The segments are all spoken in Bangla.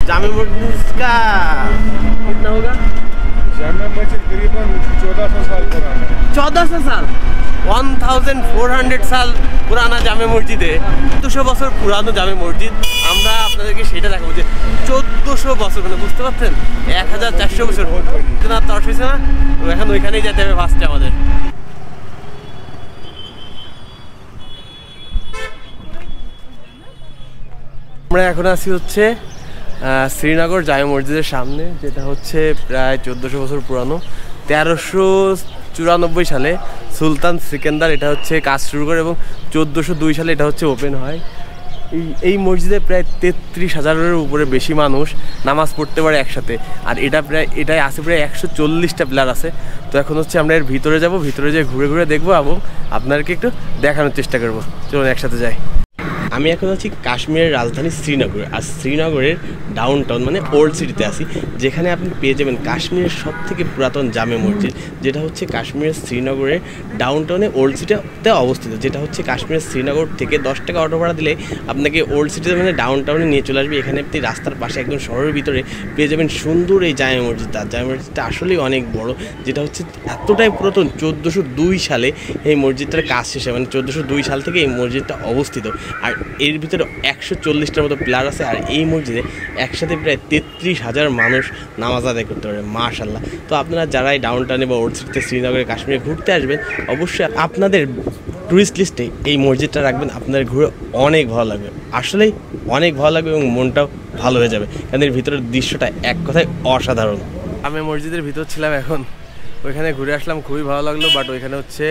जामे मस्जिद का कितना होगा? जामे मस्जिद करीबन 1400 साल पुराना है। 1400 साल 1400 साল পুরানা জামে মসজিদে 1400 বছর পুরানো জামে মসজিদ। আমরা আপনাদেরকে সেটা দেখাবো যে 1400 বছর, মানে বুঝতে পারছেন 1400 বছর না তর্স হয়েছে না। তো এখন ওইখানেই যেতে হবে ফার্স্টে আমাদের। আমরা এখন আছি হচ্ছে শ্রীনগর জামে মসজিদের সামনে, যেটা হচ্ছে প্রায় 1400 বছর পুরানো। 1394 সালে সুলতান সিকান্দার এটা হচ্ছে কাজ শুরু করে এবং 1402 সালে এটা হচ্ছে ওপেন হয়। এই মসজিদে প্রায় 33,000-এর উপরে বেশি মানুষ নামাজ পড়তে পারে একসাথে। আর এটাই আছে প্রায় 140টা পিলার আছে। তো এখন হচ্ছে আমরা এর ভিতরে যাব, ভিতরে যেয়ে ঘুরে ঘুরে দেখবো এবং আপনাদেরকে একটু দেখানোর চেষ্টা করবো। চলুন একসাথে যাই। আমি এখন আছি কাশ্মীরের রাজধানী শ্রীনগরে। আর শ্রীনগরের ডাউন টাউন মানে ওল্ড সিটিতে আছি, যেখানে আপনি পেয়ে যাবেন কাশ্মীরের সবথেকে পুরাতন জামে মসজিদ, যেটা হচ্ছে কাশ্মীরের শ্রীনগরের ডাউন টাউনে ওল্ড সিটিতে অবস্থিত। যেটা হচ্ছে কাশ্মীরের শ্রীনগর থেকে 10 টাকা অটো ভাড়া দিলে আপনাকে ওল্ড সিটিতে মানে ডাউন টাউনে নিয়ে চলে আসবে। এখানে আপনি রাস্তার পাশে একদম শহরের ভিতরে পেয়ে যাবেন সুন্দর এই জামে মসজিদটা। জামে মসজিদটা আসলেই অনেক বড়, যেটা হচ্ছে এতটাই পুরাতন 1402 সালে এই মসজিদটার কাজ শেষে, মানে 1402 সাল থেকে এই মসজিদটা অবস্থিত। আর এর ভিতরে 140টার মতো পিলার আছে। আর এই মসজিদে একসাথে প্রায় 33,000 মানুষ নামাজ আদায় করতে পারে, মাশাআল্লাহ। তো আপনারা যারাই ডাউন টাউনে বা ওল্ড সিটিতে শ্রীনগরে কাশ্মীরে ঘুরতে আসবেন, অবশ্যই আপনাদের ট্যুরিস্ট লিস্টে এই মসজিদটা রাখবেন। আপনাদের ঘুরে অনেক ভালো লাগবে, আসলেই অনেক ভালো লাগবে এবং মনটাও ভালো হয়ে যাবে, কারণ এর ভিতরের দৃশ্যটা এক কথায় অসাধারণ। আমি মসজিদের ভিতর ছিলাম, এখন ওইখানে ঘুরে আসলাম, খুবই ভালো লাগলো। বাট ওইখানে হচ্ছে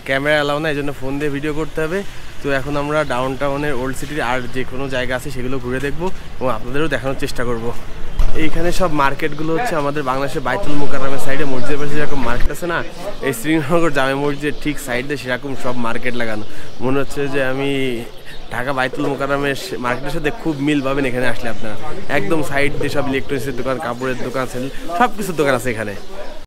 ক্যামেরা অ্যালাউ না, এই জন্য ফোন দিয়ে ভিডিও করতে হবে। তো এখন আমরা ডাউন টাউনের ওল্ড সিটির আর যে কোনো জায়গা আছে সেগুলো ঘুরে দেখবো এবং আপনাদেরও দেখানোর চেষ্টা করব। এইখানে সব মার্কেটগুলো হচ্ছে আমাদের বাংলাদেশের বাইতুল মুকাররমের সাইডে মসজিদের পাশে যেরকম মার্কেট আছে না, এই শ্রীনগর জামে মসজিদের ঠিক সাইডে সেরকম সব মার্কেট লাগানো। মনে হচ্ছে যে আমি ঢাকা বাইতুল মুকাররমের মার্কেটের সাথে খুব মিল পাবেন এখানে আসলে আপনারা। একদম সাইড দিয়ে সব ইলেকট্রনিক্সের দোকান, কাপড়ের দোকান, সব কিছুর দোকান আছে এখানে।